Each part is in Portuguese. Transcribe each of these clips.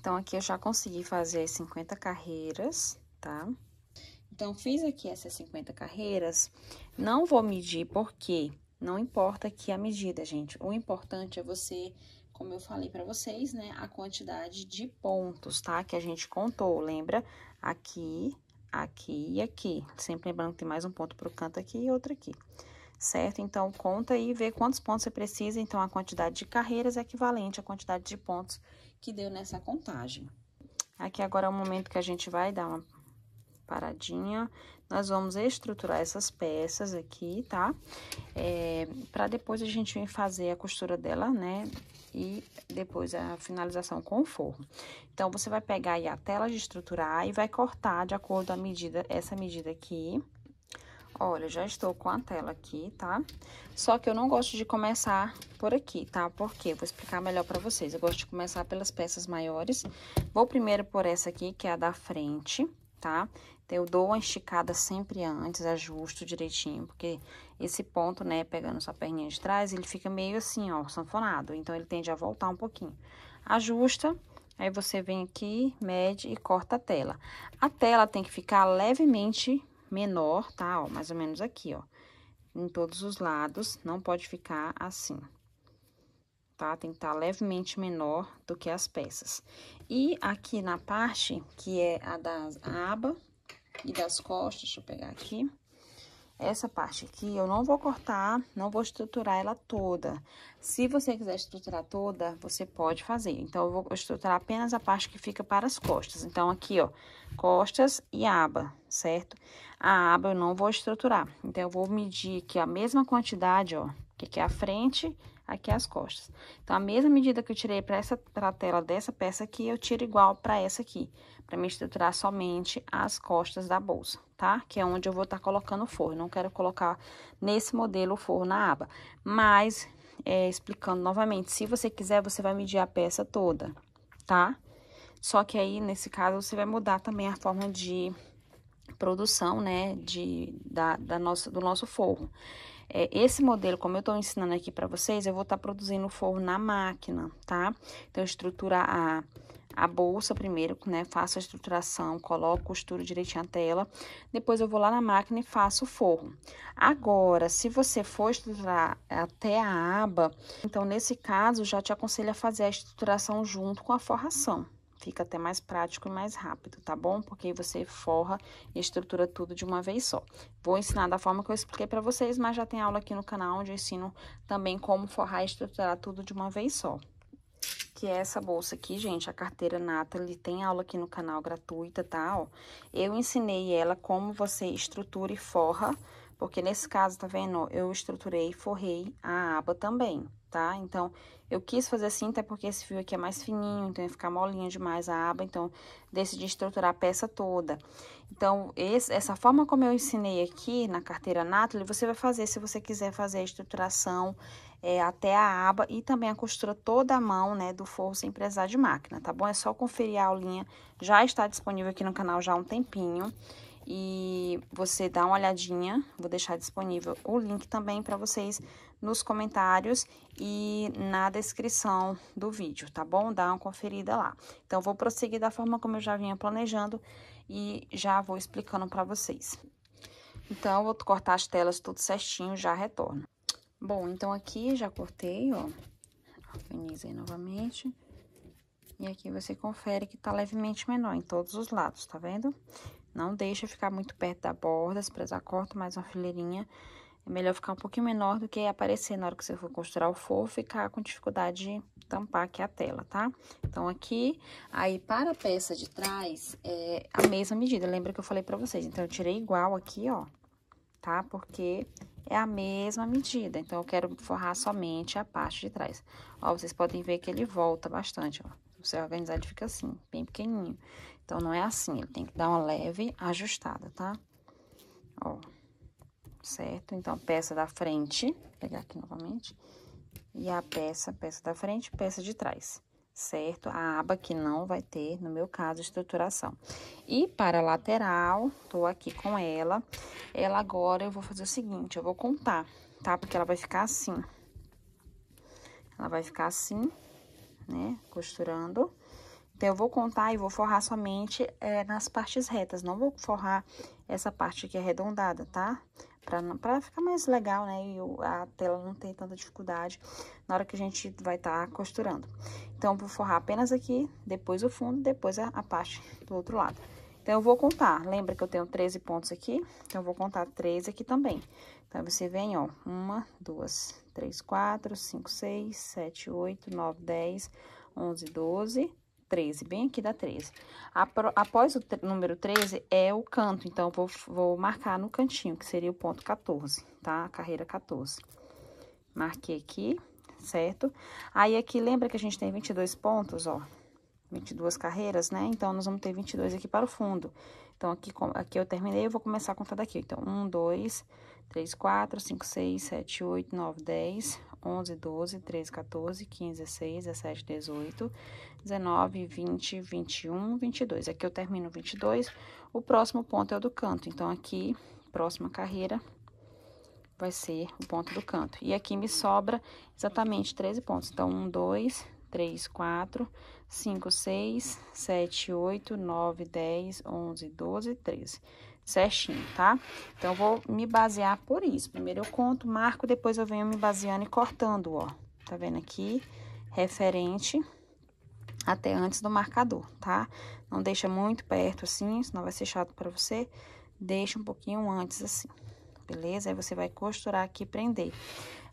Então, aqui eu já consegui fazer as 50 carreiras, tá? Então, fiz aqui essas 50 carreiras, não vou medir porque não importa aqui a medida, gente. O importante é você, como eu falei pra vocês, né, a quantidade de pontos, tá? Que a gente contou, lembra? Aqui, aqui e aqui. Sempre lembrando que tem mais um ponto pro canto aqui e outro aqui, certo? Então, conta aí e vê quantos pontos você precisa. Então, a quantidade de carreiras é equivalente à quantidade de pontos que deu nessa contagem. Aqui agora é o momento que a gente vai dar uma paradinha. Nós vamos estruturar essas peças aqui, tá? Pra depois a gente vir fazer a costura dela, né? E depois a finalização com o forro. Então, você vai pegar aí a tela de estruturar e vai cortar de acordo com a medida, essa medida aqui. Olha, já estou com a tela aqui, tá? Só que eu não gosto de começar por aqui, tá? Por quê? Vou explicar melhor pra vocês. Eu gosto de começar pelas peças maiores. Vou primeiro por essa aqui, que é a da frente, tá? Então, eu dou uma esticada sempre antes, ajusto direitinho, porque esse ponto, né, pegando sua perninha de trás, ele fica meio assim, ó, sanfonado. Então, ele tende a voltar um pouquinho. Ajusta, aí você vem aqui, mede e corta a tela. A tela tem que ficar levemente menor, tá? Ó, mais ou menos aqui, ó. Em todos os lados, não pode ficar assim, tá? Tem que estar levemente menor do que as peças. E aqui na parte, que é a da aba e das costas, deixa eu pegar aqui. Essa parte aqui eu não vou cortar, não vou estruturar ela toda. Se você quiser estruturar toda, você pode fazer. Então, eu vou estruturar apenas a parte que fica para as costas. Então, aqui, ó, costas e aba, certo? A aba eu não vou estruturar. Então, eu vou medir aqui a mesma quantidade, ó, que aqui é a frente, aqui é as costas. Então, a mesma medida que eu tirei para a tela dessa peça aqui, eu tiro igual para essa aqui, para me estruturar somente as costas da bolsa, tá? Que é onde eu vou estar colocando o forro. Não quero colocar nesse modelo o forro na aba. Mas, explicando novamente, se você quiser, você vai medir a peça toda, tá? Só que aí, nesse caso, você vai mudar também a forma de produção, né, do nosso forro. Esse modelo, como eu tô ensinando aqui pra vocês, eu vou estar produzindo o forro na máquina, tá? Então, estrutura a bolsa primeiro, né? Faço a estruturação, coloco, costuro direitinho a tela. Depois, eu vou lá na máquina e faço o forro. Agora, se você for estruturar até a aba, então, nesse caso, já te aconselho a fazer a estruturação junto com a forração. Fica até mais prático e mais rápido, tá bom? Porque aí você forra e estrutura tudo de uma vez só. Vou ensinar da forma que eu expliquei pra vocês, mas já tem aula aqui no canal onde eu ensino também como forrar e estruturar tudo de uma vez só. Que é essa bolsa aqui, gente, a carteira Nathalie, tem aula aqui no canal gratuita, tá? Ó, eu ensinei ela como você estrutura e forra, porque nesse caso, tá vendo? Eu estruturei e forrei a aba também, tá? Então, eu quis fazer assim, até porque esse fio aqui é mais fininho, então ia ficar molinha demais a aba, então, decidi estruturar a peça toda. Então, essa forma como eu ensinei aqui na carteira Nathalie, você vai fazer se você quiser fazer a estruturação até a aba e também a costura toda a mão, né, do forro sem precisar de máquina, tá bom? É só conferir a aulinha, já está disponível aqui no canal já há um tempinho. E você dá uma olhadinha, vou deixar disponível o link também para vocês nos comentários e na descrição do vídeo, tá bom? Dá uma conferida lá. Então, vou prosseguir da forma como eu já vinha planejando e já vou explicando para vocês. Então, eu vou cortar as telas tudo certinho, já retorno. Bom, então aqui já cortei, ó, organizei novamente. E aqui você confere que tá levemente menor em todos os lados, tá vendo? Não deixa ficar muito perto da borda, se precisar corta mais uma fileirinha. É melhor ficar um pouquinho menor do que aparecer na hora que você for costurar o forro, ficar com dificuldade de tampar aqui a tela, tá? Então, aqui, aí para a peça de trás, é a mesma medida, lembra que eu falei pra vocês? Então, eu tirei igual aqui, ó, tá? Porque é a mesma medida, então, eu quero forrar somente a parte de trás. Ó, vocês podem ver que ele volta bastante, ó. Se você organizar, ele fica assim, bem pequenininho. Então, não é assim, ele tem que dar uma leve ajustada, tá? Ó, certo? Então, peça da frente, vou pegar aqui novamente, e a peça da frente, peça de trás, certo? A aba que não vai ter, no meu caso, estruturação. E para a lateral, tô aqui com ela agora eu vou fazer o seguinte, eu vou contar, tá? Porque ela vai ficar assim. Ela vai ficar assim, né? Costurando. Então, eu vou contar e vou forrar somente nas partes retas, não vou forrar essa parte aqui arredondada, tá? Pra ficar mais legal, né? E a tela não ter tanta dificuldade na hora que a gente vai estar costurando. Então, eu vou forrar apenas aqui, depois o fundo, depois a parte do outro lado. Então, eu vou contar. Lembra que eu tenho 13 pontos aqui? Então, eu vou contar 13 aqui também. Então, você vem, ó, 1, 2, 3, 4, 5, 6, 7, 8, 9, 10, 11, 12... 13, bem aqui dá 13. Após o número 13 é o canto, então, eu vou marcar no cantinho, que seria o ponto 14, tá? A carreira 14. Marquei aqui, certo? Aí, aqui, lembra que a gente tem 22 pontos, ó, 22 carreiras, né? Então, nós vamos ter 22 aqui para o fundo. Então, aqui eu terminei, eu vou começar a contar daqui. Então, 1, 2, 3, 4, 5, 6, 7, 8, 9, 10, 11, 12, 13, 14, 15, 16, 17, 18, 19, 20, 21, 22. Aqui eu termino 22, o próximo ponto é o do canto. Então, aqui, próxima carreira, vai ser o ponto do canto. E aqui me sobra exatamente 13 pontos. Então, 1, 2, 3, 4, 5, 6, 7, 8, 9, 10, 11, 12, 13. Certinho, tá? Então, eu vou me basear por isso. Primeiro eu conto, marco, depois eu venho me baseando e cortando, ó. Tá vendo aqui? Referente até antes do marcador, tá? Não deixa muito perto assim, senão vai ser chato pra você. Deixa um pouquinho antes assim, beleza? Aí você vai costurar aqui e prender.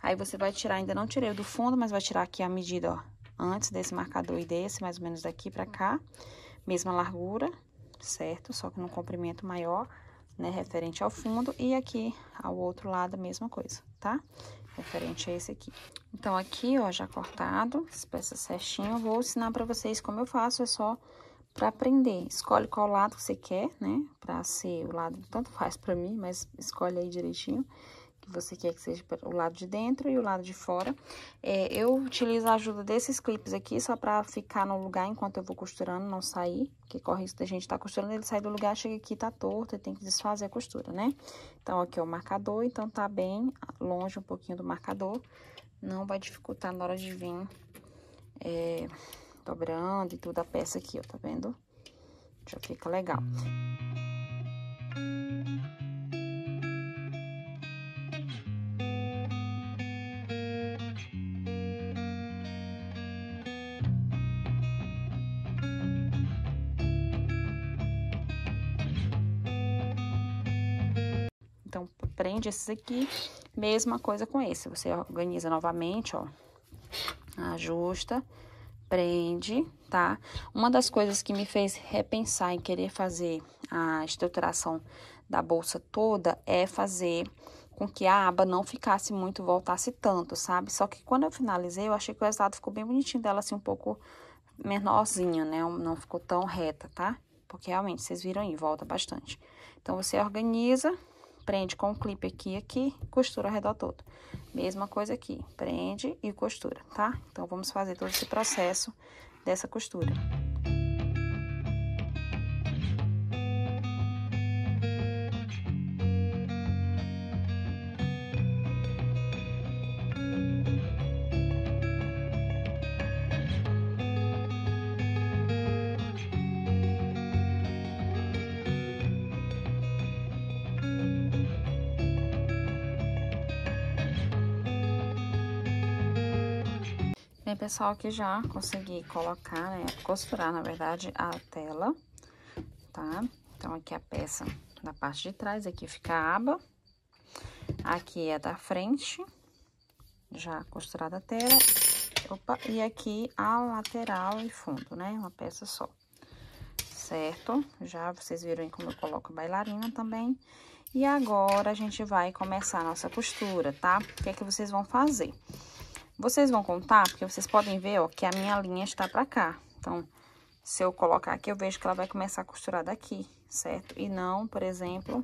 Aí você vai tirar, ainda não tirei o do fundo, mas vai tirar aqui a medida, ó, antes desse marcador e desse, mais ou menos daqui pra cá. Mesma largura, certo? Só que num comprimento maior, né? Referente ao fundo. E aqui, ao outro lado, a mesma coisa, tá? Referente a esse aqui. Então, aqui, ó, já cortado, as peças certinho, eu vou ensinar pra vocês como eu faço, é só pra prender. Escolhe qual lado você quer, né? Pra ser o lado, tanto faz pra mim, mas escolhe aí direitinho, que você quer que seja o lado de dentro e o lado de fora. Eu utilizo a ajuda desses clipes aqui, só pra ficar no lugar enquanto eu vou costurando, não sair, porque corre isso da gente tá costurando, ele sai do lugar, chega aqui, tá torto, e tem que desfazer a costura, né? Então, aqui é o marcador, então tá bem longe um pouquinho do marcador, não vai dificultar na hora de vir dobrando e tudo a peça aqui, ó, tá vendo? Já fica legal. Então, prende esses aqui, mesma coisa com esse. Você organiza novamente, ó, ajusta, prende, tá? Uma das coisas que me fez repensar em querer fazer a estruturação da bolsa toda é fazer com que a aba não ficasse muito, voltasse tanto, sabe? Só que quando eu finalizei, eu achei que o resultado ficou bem bonitinho dela, assim, um pouco menorzinha, né? Não ficou tão reta, tá? Porque realmente, vocês viram aí, volta bastante. Então, você organiza, prende com o clipe aqui, costura ao redor todo. Mesma coisa aqui, prende e costura, tá? Então, vamos fazer todo esse processo dessa costura. Bem, pessoal, aqui já consegui colocar, né, costurar, na verdade, a tela, tá? Então, aqui a peça da parte de trás, aqui fica a aba, aqui é da frente, já costurada a tela, opa, e aqui a lateral e fundo, né, uma peça só, certo? Já vocês viram aí como eu coloco a bailarina também. E agora, a gente vai começar a nossa costura, tá? O que é que vocês vão fazer? Vocês vão contar, porque vocês podem ver, ó, que a minha linha está pra cá. Então, se eu colocar aqui, eu vejo que ela vai começar a costurar daqui, certo? E não, por exemplo,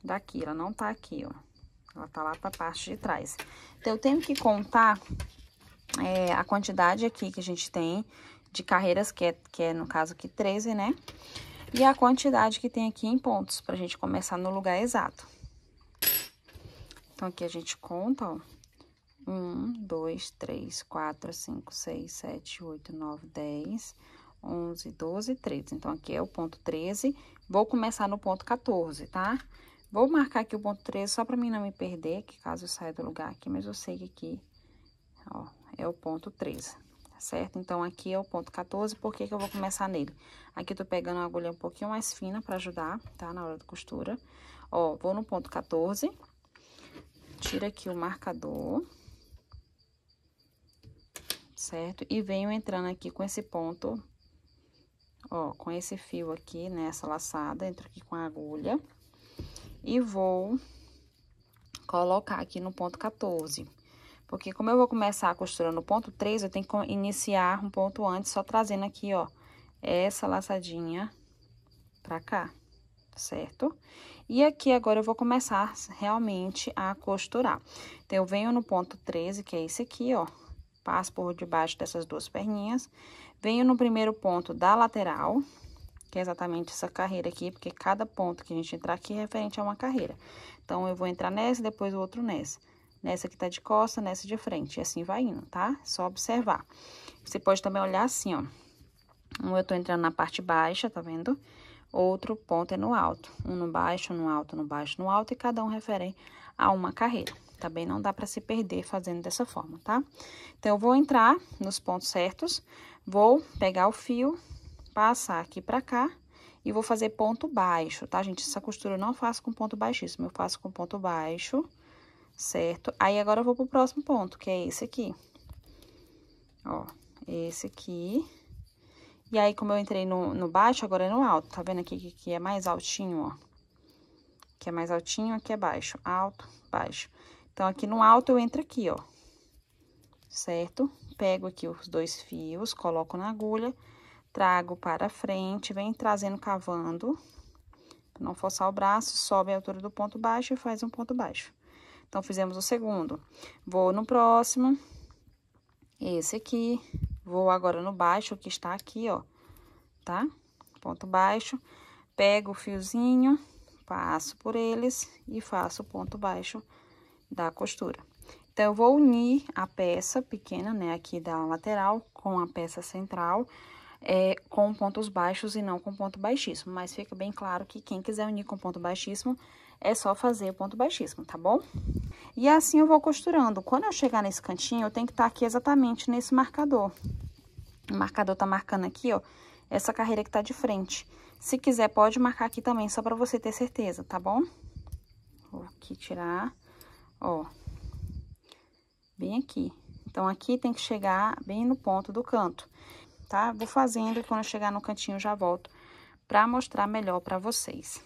daqui. Ela não tá aqui, ó. Ela tá lá pra parte de trás. Então, eu tenho que contar a quantidade aqui que a gente tem de carreiras, que é no caso aqui 13, né? E a quantidade que tem aqui em pontos, pra gente começar no lugar exato. Então, aqui a gente conta, ó. 1, 2, 3, 4, 5, 6, 7, 8, 9, 10, 11, 12, 13. Então, aqui é o ponto 13. Vou começar no ponto 14, tá? Vou marcar aqui o ponto 13 só pra mim não me perder, que caso eu saia do lugar aqui, mas eu sei que aqui, ó, é o ponto 13, tá certo? Então, aqui é o ponto 14, por que que eu vou começar nele? Aqui eu tô pegando uma agulha um pouquinho mais fina pra ajudar, tá? Na hora da costura. Ó, vou no ponto 14, tira aqui o marcador, certo? E venho entrando aqui com esse ponto, ó, com esse fio aqui, nessa laçada, entro aqui com a agulha. E vou colocar aqui no ponto 14. Porque como eu vou começar a costura no ponto 13, eu tenho que iniciar um ponto antes, só trazendo aqui, ó, essa laçadinha pra cá, certo? E aqui agora eu vou começar realmente a costurar. Então, eu venho no ponto 13, que é esse aqui, ó, passo por debaixo dessas duas perninhas, venho no primeiro ponto da lateral, que é exatamente essa carreira aqui, porque cada ponto que a gente entrar aqui é referente a uma carreira. Então, eu vou entrar nessa, depois o outro nessa. Nessa que tá de costa, nessa de frente, e assim vai indo, tá? Só observar. Você pode também olhar assim, ó. Eu tô entrando na parte baixa, tá vendo? Outro ponto é no alto. Um no baixo, no alto, no baixo, no alto, e cada um referente a uma carreira. Também não dá pra se perder fazendo dessa forma, tá? Então, eu vou entrar nos pontos certos, vou pegar o fio, passar aqui pra cá e vou fazer ponto baixo, tá, gente? Essa costura eu não faço com ponto baixíssimo, eu faço com ponto baixo, certo? Aí, agora eu vou pro próximo ponto, que é esse aqui. Ó, esse aqui. E aí, como eu entrei no baixo, agora é no alto, tá vendo aqui que é mais altinho, ó? Aqui é mais altinho, aqui é baixo, alto, baixo. Então, aqui no alto eu entro aqui, ó, certo? Pego aqui os dois fios, coloco na agulha, trago para frente, vem trazendo, cavando, pra não forçar o braço, sobe a altura do ponto baixo e faz um ponto baixo. Então, fizemos o segundo. Vou no próximo, esse aqui, vou agora no baixo, que está aqui, ó, tá? Ponto baixo, pego o fiozinho, passo por eles e faço o ponto baixo da costura. Então, eu vou unir a peça pequena, né, aqui da lateral com a peça central, com pontos baixos e não com ponto baixíssimo. Mas fica bem claro que quem quiser unir com ponto baixíssimo, é só fazer o ponto baixíssimo, tá bom? E assim eu vou costurando. Quando eu chegar nesse cantinho, eu tenho que estar aqui exatamente nesse marcador. O marcador tá marcando aqui, ó, essa carreira que tá de frente. Se quiser, pode marcar aqui também, só pra você ter certeza, tá bom? Vou aqui tirar, ó, bem aqui. Então, aqui tem que chegar bem no ponto do canto, tá? Vou fazendo e quando eu chegar no cantinho eu já volto pra mostrar melhor pra vocês.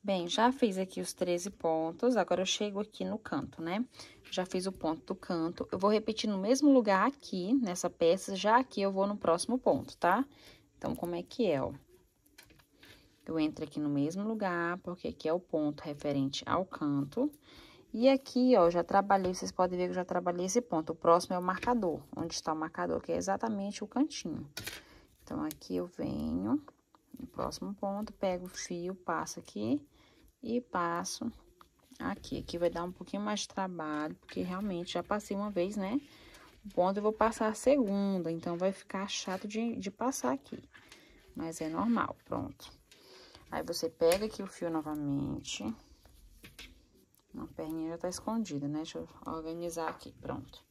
Bem, já fiz aqui os 13 pontos, agora eu chego aqui no canto, né? Já fiz o ponto do canto, eu vou repetir no mesmo lugar aqui, nessa peça, já aqui eu vou no próximo ponto, tá? Então, como é que é, ó? Eu entro aqui no mesmo lugar, porque aqui é o ponto referente ao canto. E aqui, ó, já trabalhei, vocês podem ver que eu já trabalhei esse ponto. O próximo é o marcador, onde está o marcador, que é exatamente o cantinho. Então, aqui eu venho no próximo ponto, pego o fio, passo aqui e passo aqui. Aqui vai dar um pouquinho mais de trabalho, porque realmente já passei uma vez, né? O ponto eu vou passar a segunda, então vai ficar chato de passar aqui. Mas é normal, pronto. Aí, você pega aqui o fio novamente. A perninha já tá escondida, né? Deixa eu organizar aqui, pronto.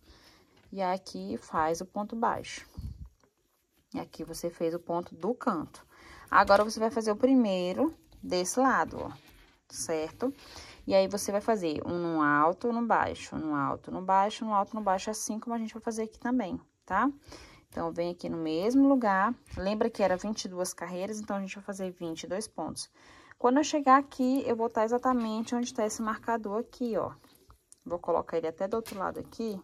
E aqui faz o ponto baixo. E aqui você fez o ponto do canto. Agora, você vai fazer o primeiro desse lado, ó, certo? E aí, você vai fazer um no alto, no baixo, no alto, no baixo, no alto, no baixo, assim como a gente vai fazer aqui também, tá? Então, vem aqui no mesmo lugar. Lembra que era 22 carreiras, então a gente vai fazer 22 pontos. Quando eu chegar aqui, eu vou estar exatamente onde está esse marcador aqui, ó. Vou colocar ele até do outro lado aqui,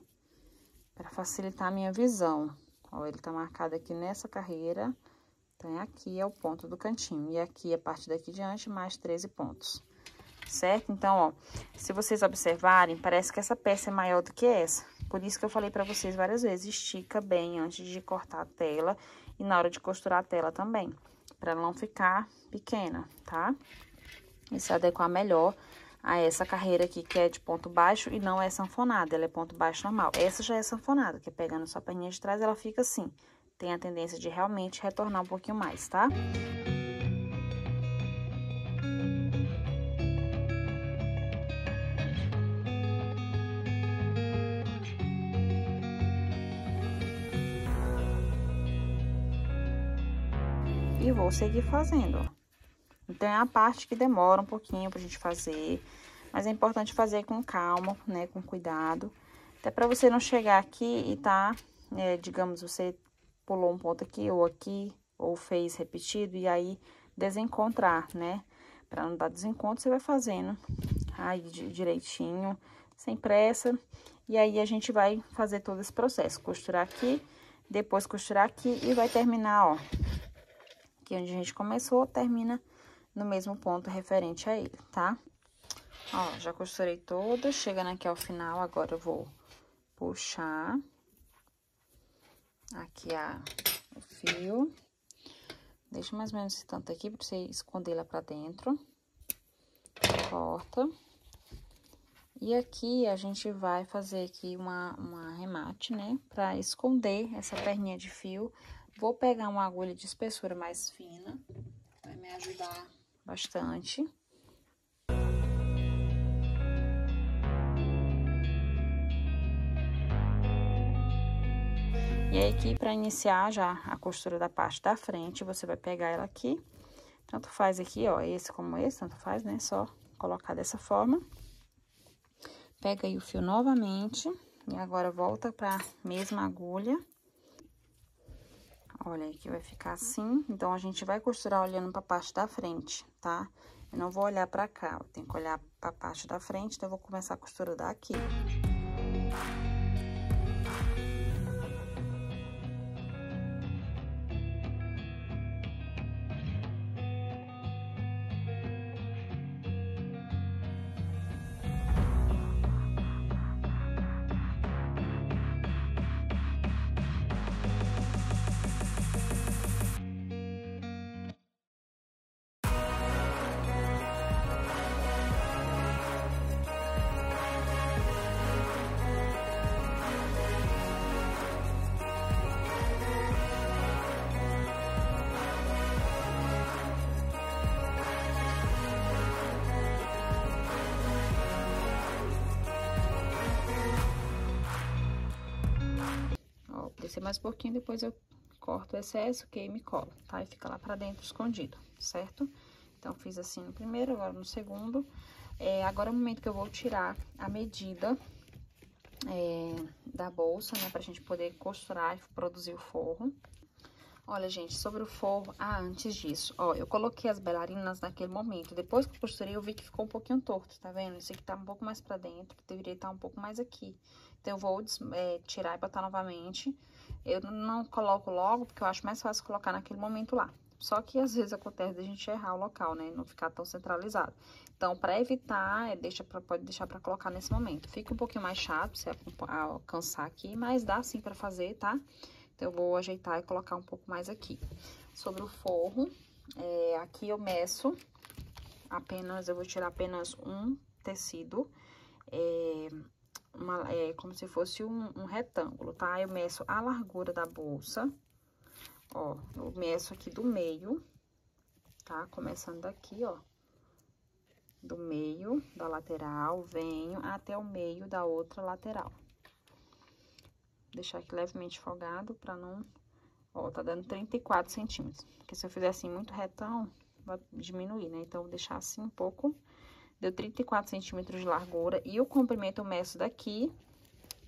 para facilitar a minha visão. Ó, ele tá marcado aqui nessa carreira. Então, aqui é o ponto do cantinho. E aqui, a partir daqui diante, mais 13 pontos. Certo? Então, ó, se vocês observarem, parece que essa peça é maior do que essa. Por isso que eu falei pra vocês várias vezes, estica bem antes de cortar a tela e na hora de costurar a tela também, pra ela não ficar pequena, tá? E se adequar melhor a essa carreira aqui, que é de ponto baixo e não é sanfonada, ela é ponto baixo normal. Essa já é sanfonada, que é pegando só a perninha de trás, ela fica assim, tem a tendência de realmente retornar um pouquinho mais, tá? E vou seguir fazendo, ó. Então, é a parte que demora um pouquinho pra gente fazer, mas é importante fazer com calma, né, com cuidado. Até pra você não chegar aqui e tá, digamos, você pulou um ponto aqui, ou fez repetido, e aí desencontrar, né? Pra não dar desencontro, você vai fazendo aí direitinho, sem pressa. E aí, a gente vai fazer todo esse processo, costurar aqui, depois costurar aqui e vai terminar, ó. Aqui onde a gente começou, termina no mesmo ponto referente a ele, tá? Ó, já costurei toda, chegando aqui ao final, agora eu vou puxar aqui o fio. Deixa mais ou menos esse tanto aqui, pra você esconder lá pra dentro. Corta. E aqui, a gente vai fazer aqui uma arremate, né? Pra esconder essa perninha de fio. Vou pegar uma agulha de espessura mais fina, vai me ajudar bastante. E aí, aqui, pra iniciar já a costura da parte da frente, você vai pegar ela aqui. Tanto faz aqui, ó, esse como esse, tanto faz, né? Só colocar dessa forma. Pega aí o fio novamente. E agora, volta pra mesma agulha. Olha aí que vai ficar assim. Então, a gente vai costurar olhando pra parte da frente, tá? Eu não vou olhar pra cá, eu tenho que olhar pra parte da frente, então eu vou começar a costura daqui. Descer mais um pouquinho, depois eu corto o excesso, queimo e colo, tá? E fica lá pra dentro escondido, certo? Então, fiz assim no primeiro, agora no segundo. Agora é o momento que eu vou tirar a medida da bolsa, né? Pra gente poder costurar e produzir o forro. Olha, gente, sobre o forro, antes disso, ó, eu coloquei as bailarinas naquele momento. Depois que eu costurei, eu vi que ficou um pouquinho torto, tá vendo? Esse aqui tá um pouco mais pra dentro, deveria estar um pouco mais aqui. Então, eu vou tirar e botar novamente. Eu não coloco logo, porque eu acho mais fácil colocar naquele momento lá. Só que, às vezes, acontece de a gente errar o local, né? Não ficar tão centralizado. Então, pra evitar, pode deixar pra colocar nesse momento. Fica um pouquinho mais chato você alcançar aqui, mas dá sim pra fazer, tá? Então, eu vou ajeitar e colocar um pouco mais aqui. Sobre o forro, aqui eu meço eu vou tirar apenas um tecido, como se fosse um retângulo, tá? Eu meço a largura da bolsa, ó, eu meço aqui do meio, tá? Começando daqui, ó, do meio da lateral, venho até o meio da outra lateral. Deixar aqui levemente folgado pra não... Ó, tá dando 34 centímetros. Porque se eu fizer assim muito retão, vai diminuir, né? Então, eu vou deixar assim um pouco. Deu 34 centímetros de largura. E o comprimento eu meço daqui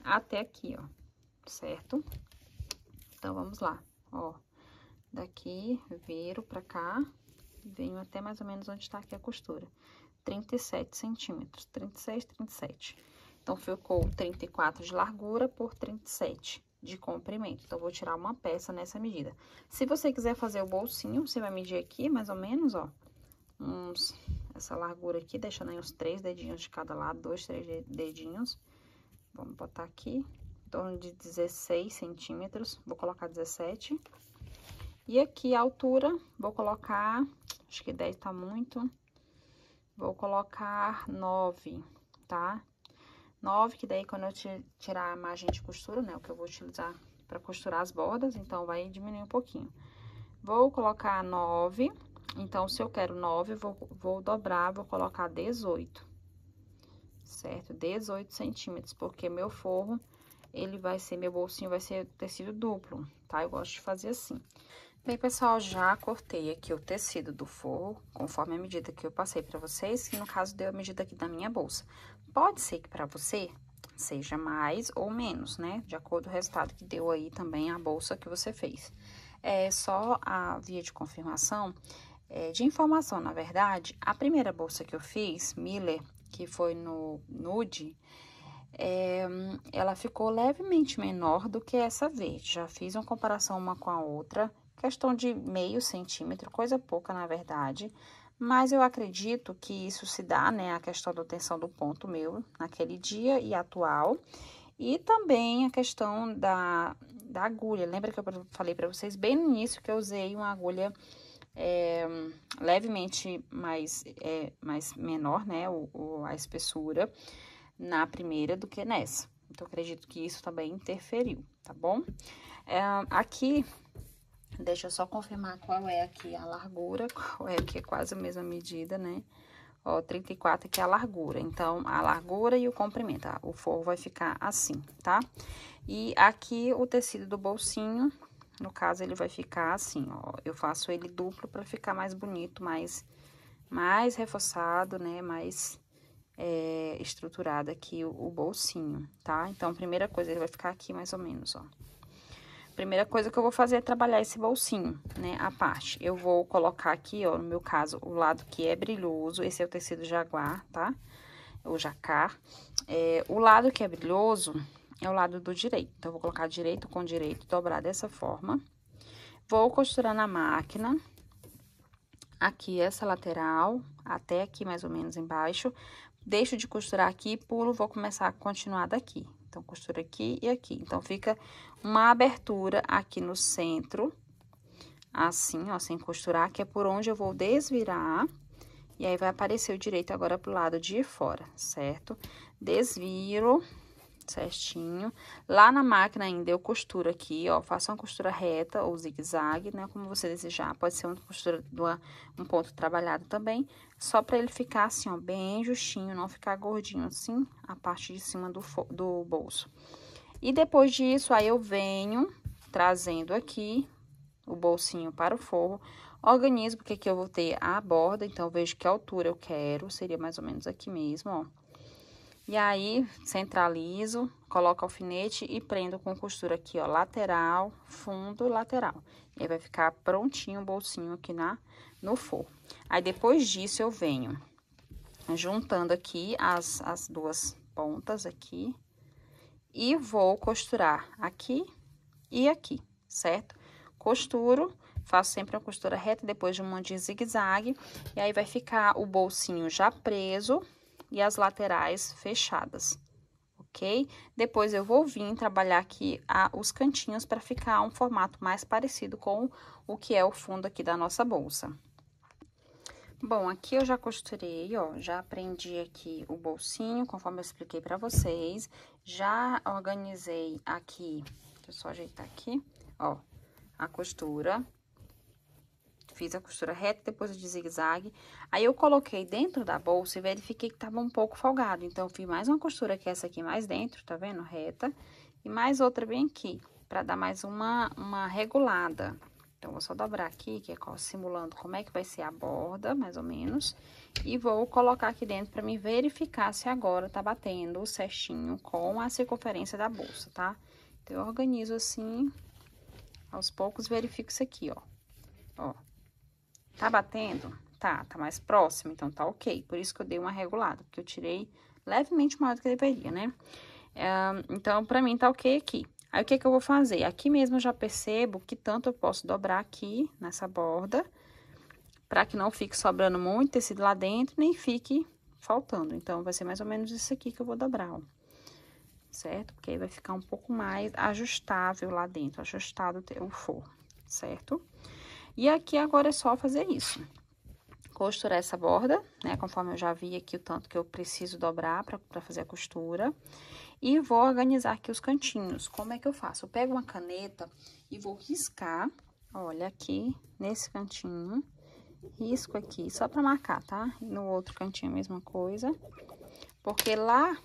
até aqui, ó. Certo? Então, vamos lá. Ó, daqui, viro pra cá. E venho até mais ou menos onde tá aqui a costura. 37 centímetros. 36, 37. Então, ficou 34 de largura por 37 de comprimento. Então, vou tirar uma peça nessa medida. Se você quiser fazer o bolsinho, você vai medir aqui, mais ou menos, ó, essa largura aqui, deixando aí uns 3 dedinhos de cada lado, 2, 3 dedinhos. Vamos botar aqui, em torno de 16 centímetros, vou colocar 17. E aqui a altura, vou colocar, acho que 10 tá muito, vou colocar 9, tá? 9, que daí quando eu tirar a margem de costura, né, o que eu vou utilizar para costurar as bordas, então vai diminuir um pouquinho. Vou colocar 9, então, se eu quero 9, vou dobrar, vou colocar 18, certo? 18 centímetros, porque meu forro, meu bolsinho vai ser tecido duplo, tá? Eu gosto de fazer assim. Bem, pessoal, já cortei aqui o tecido do forro, conforme a medida que eu passei pra vocês, que no caso deu a medida aqui da minha bolsa. Pode ser que pra você seja mais ou menos, né? De acordo com o resultado que deu aí também a bolsa que você fez. É só a via de confirmação, de informação, na verdade, a primeira bolsa que eu fiz, Miller, que foi no nude, ela ficou levemente menor do que essa verde. Já fiz uma comparação uma com a outra, questão de meio centímetro, coisa pouca, na verdade. Mas eu acredito que isso se dá, né, a questão da tensão do ponto meu naquele dia e atual. E também a questão da agulha. Lembra que eu falei para vocês bem no início que eu usei uma agulha levemente mais menor, né, a espessura na primeira do que nessa. Então, acredito que isso também interferiu, tá bom? Aqui, deixa eu só confirmar qual é aqui a largura, qual é aqui, é quase a mesma medida, né? Ó, 34 aqui é a largura. Então, a largura e o comprimento, tá? O forro vai ficar assim, tá? E aqui o tecido do bolsinho, no caso, ele vai ficar assim, ó. Eu faço ele duplo pra ficar mais bonito, mais reforçado, né? Mais estruturado aqui o bolsinho, tá? Então, primeira coisa, ele vai ficar aqui mais ou menos, ó. Primeira coisa que eu vou fazer é trabalhar esse bolsinho, né, a parte. Eu vou colocar aqui, ó, no meu caso, o lado que é brilhoso, esse é o tecido jaguar, tá? O jacar. O lado que é brilhoso é o lado do direito. Então, eu vou colocar direito com direito, dobrar dessa forma. Vou costurar na máquina, aqui essa lateral, até aqui mais ou menos embaixo. Deixo de costurar aqui, pulo, vou começar a continuar daqui. Então, costura aqui e aqui. Então, fica uma abertura aqui no centro, assim, ó, sem costurar, que é por onde eu vou desvirar. E aí, vai aparecer o direito agora pro lado de fora, certo? Desviro certinho. Lá na máquina ainda eu costuro aqui, ó, faço uma costura reta ou zigue-zague, né, como você desejar. Pode ser uma costura um ponto trabalhado também, só pra ele ficar assim, ó, bem justinho, não ficar gordinho assim, a parte de cima do bolso. E depois disso, aí eu venho trazendo aqui o bolsinho para o forro, organizo, porque aqui eu vou ter a borda, então eu vejo que altura eu quero, seria mais ou menos aqui mesmo, ó. E aí, centralizo, coloco alfinete e prendo com costura aqui, ó, lateral, fundo, lateral. E aí, vai ficar prontinho o bolsinho aqui no forro. Aí, depois disso, eu venho juntando aqui as duas pontas aqui e vou costurar aqui e aqui, certo? Costuro, faço sempre uma costura reta, depois de um monte de zigue-zague, e aí vai ficar o bolsinho já preso e as laterais fechadas, ok? Depois eu vou vir trabalhar aqui os cantinhos para ficar um formato mais parecido com o que é o fundo aqui da nossa bolsa. Bom, aqui eu já costurei, ó, já prendi aqui o bolsinho, conforme eu expliquei para vocês. Já organizei aqui, deixa eu só ajeitar aqui, ó, a costura. Fiz a costura reta, depois de zigue-zague. Aí, eu coloquei dentro da bolsa e verifiquei que tava um pouco folgado. Então, eu fiz mais uma costura que essa aqui mais dentro, tá vendo? Reta. E mais outra bem aqui, pra dar mais uma regulada. Então, vou só dobrar aqui, que é simulando como é que vai ser a borda, mais ou menos. E vou colocar aqui dentro pra me verificar se agora tá batendo certinho com a circunferência da bolsa, tá? Então, eu organizo assim, aos poucos verifico isso aqui, ó. Ó. Tá batendo? Tá mais próximo, então tá ok. Por isso que eu dei uma regulada, porque eu tirei levemente maior do que deveria, né? Então, pra mim tá ok aqui. Aí, o que que eu vou fazer? Aqui mesmo eu já percebo que tanto eu posso dobrar aqui nessa borda, pra que não fique sobrando muito tecido lá dentro, nem fique faltando. Então, vai ser mais ou menos isso aqui que eu vou dobrar, ó. Certo? Porque aí vai ficar um pouco mais ajustável lá dentro, ajustado o forro, certo? E aqui agora é só fazer isso. Costurar essa borda, né? Conforme eu já vi aqui o tanto que eu preciso dobrar pra fazer a costura. E vou organizar aqui os cantinhos. Como é que eu faço? Eu pego uma caneta e vou riscar, olha, aqui nesse cantinho, risco aqui, só pra marcar, tá? E no outro cantinho a mesma coisa. Porque lá,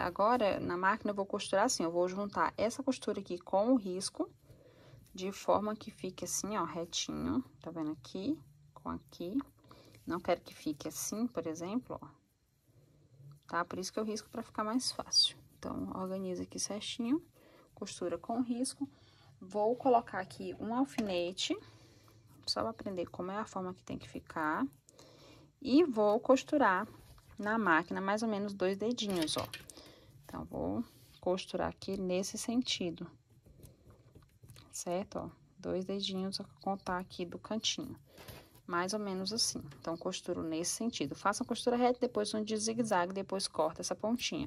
agora, na máquina, eu vou costurar assim, eu vou juntar essa costura aqui com o risco, de forma que fique assim, ó, retinho, tá vendo aqui, com aqui. Não quero que fique assim, por exemplo, ó, tá? Por isso que eu risco pra ficar mais fácil. Então, organiza aqui certinho, costura com risco. Vou colocar aqui um alfinete, só pra aprender como é a forma que tem que ficar. E vou costurar na máquina mais ou menos 2 dedinhos, ó. Então, vou costurar aqui nesse sentido, certo? Ó, 2 dedinhos a contar aqui do cantinho, mais ou menos assim. Então, costuro nesse sentido. Faça a costura reta, depois um de zigue-zague, depois corta essa pontinha.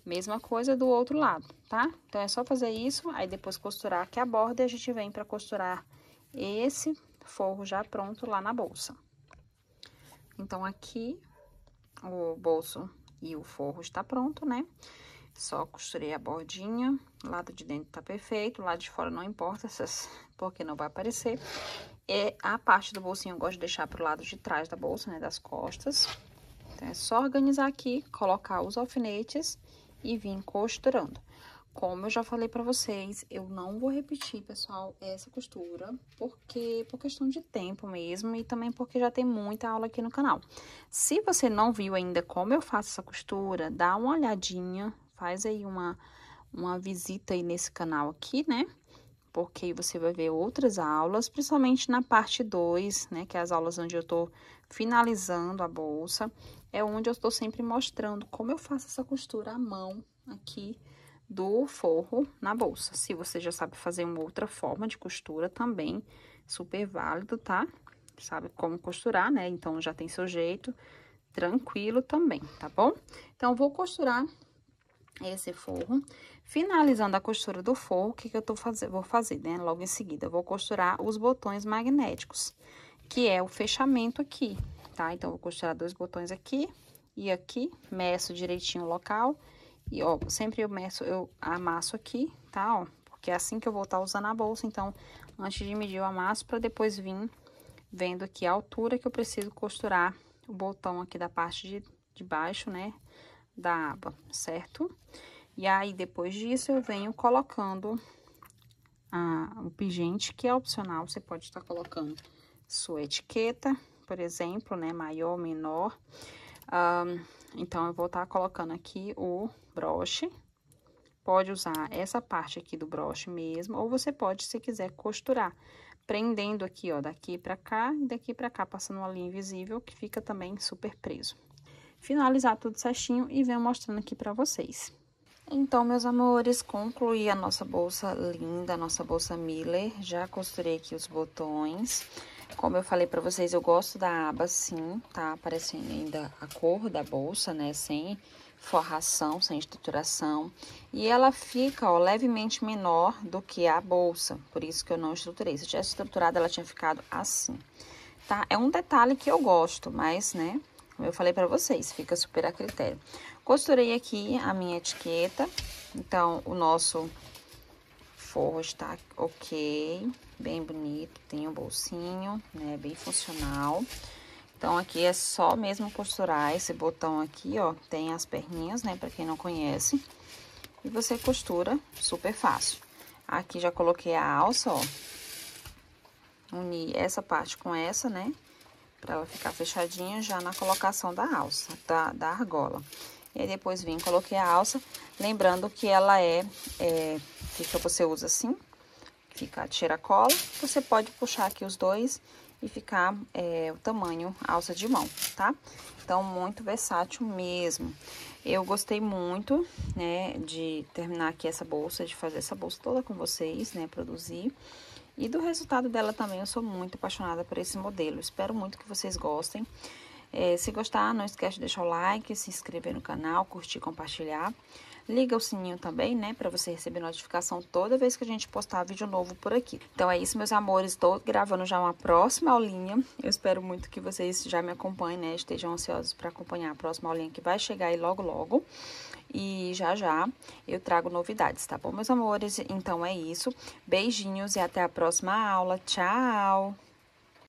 Mesma coisa do outro lado, tá? Então, é só fazer isso, aí depois costurar aqui a borda e a gente vem pra costurar esse forro já pronto lá na bolsa. Então, aqui o bolso e o forro está pronto, né? Só costurei a bordinha, o lado de dentro tá perfeito, o lado de fora não importa, porque não vai aparecer. E a parte do bolsinho eu gosto de deixar pro lado de trás da bolsa, né, das costas. Então, é só organizar aqui, colocar os alfinetes e vir costurando. Como eu já falei pra vocês, eu não vou repetir, pessoal, essa costura, porque por questão de tempo mesmo e também porque já tem muita aula aqui no canal. Se você não viu ainda como eu faço essa costura, dá uma olhadinha, faz aí uma visita aí nesse canal aqui, né? Porque você vai ver outras aulas, principalmente na parte 2, né? Que é as aulas onde eu tô finalizando a bolsa. É onde eu estou sempre mostrando como eu faço essa costura à mão aqui do forro na bolsa. Se você já sabe fazer uma outra forma de costura também, super válido, tá? Sabe como costurar, né? Então, já tem seu jeito, tranquilo também, tá bom? Então, vou costurar esse forro. Finalizando a costura do forro, o que que eu vou fazer, né? Logo em seguida, eu vou costurar os botões magnéticos, que é o fechamento aqui, tá? Então, eu vou costurar 2 botões aqui e aqui, meço direitinho o local. E, ó, sempre eu amasso aqui, tá, ó? Porque é assim que eu vou estar usando a bolsa, então, antes de medir eu amasso pra depois vir vendo aqui a altura que eu preciso costurar o botão aqui da parte de baixo, né, da aba, certo? E aí, depois disso, eu venho colocando o pingente, que é opcional, você pode estar colocando sua etiqueta, por exemplo, né, maior, menor. Então, eu vou estar colocando aqui o broche. Pode usar essa parte aqui do broche mesmo, ou você pode, se quiser, costurar, prendendo aqui, ó, daqui pra cá e daqui pra cá, passando uma linha invisível, que fica também super preso. Finalizar tudo certinho e venho mostrando aqui pra vocês. Então, meus amores, concluí a nossa bolsa linda, a nossa bolsa Miller. Já costurei aqui os botões. Como eu falei pra vocês, eu gosto da aba assim, tá aparecendo ainda a cor da bolsa, né, sem forração, sem estruturação. E ela fica, ó, levemente menor do que a bolsa, por isso que eu não estruturei. Se eu tivesse estruturado, ela tinha ficado assim, tá? É um detalhe que eu gosto, mas, né, como eu falei pra vocês, fica super a critério. Costurei aqui a minha etiqueta, então, o nosso forro está ok, bem bonito, tem um bolsinho, né, bem funcional. Então, aqui é só mesmo costurar esse botão aqui, ó, tem as perninhas, né, pra quem não conhece. E você costura super fácil. Aqui já coloquei a alça, ó, uni essa parte com essa, né, pra ela ficar fechadinha já na colocação da alça, da argola. E aí, depois vim, coloquei a alça, lembrando que ela fica, você usa assim, fica a tira-cola, você pode puxar aqui os dois e ficar o tamanho alça de mão, tá? Então, muito versátil mesmo. Eu gostei muito, né, de terminar aqui essa bolsa, de fazer essa bolsa toda com vocês, né, produzir. E do resultado dela também, eu sou muito apaixonada por esse modelo. Espero muito que vocês gostem. Se gostar, não esquece de deixar o like, se inscrever no canal, curtir, compartilhar. Liga o sininho também, né, para você receber notificação toda vez que a gente postar vídeo novo por aqui. Então é isso, meus amores, estou gravando já uma próxima aulinha. Eu espero muito que vocês já me acompanhem, né, estejam ansiosos para acompanhar a próxima aulinha que vai chegar aí logo logo. E já já eu trago novidades, tá bom, meus amores? Então é isso. Beijinhos e até a próxima aula. Tchau!